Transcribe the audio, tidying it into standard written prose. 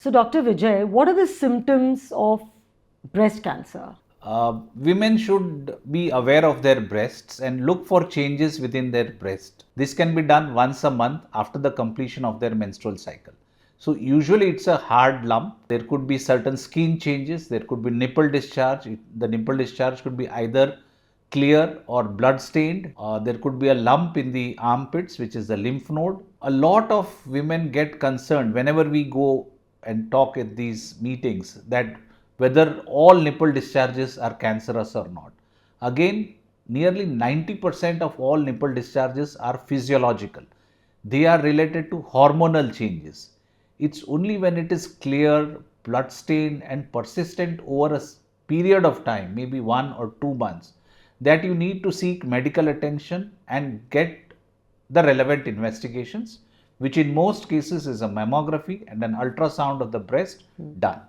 So, Dr. Vijay, what are the symptoms of breast cancer? Women should be aware of their breasts and look for changes within their breast. This can be done once a month after the completion of their menstrual cycle. So, usually it's a hard lump. There could be certain skin changes, there could be nipple discharge. The nipple discharge could be either clear or blood stained. There could be a lump in the armpits, which is the lymph node. A lot of women get concerned whenever we go and talk at these meetings that whether all nipple discharges are cancerous or not. Again, nearly 90% of all nipple discharges are physiological. They are related to hormonal changes. It's only when it is clear, blood stained, and persistent over a period of time, maybe 1 or 2 months, that you need to seek medical attention and get the relevant investigations, which in most cases is a mammography and an ultrasound of the breast done.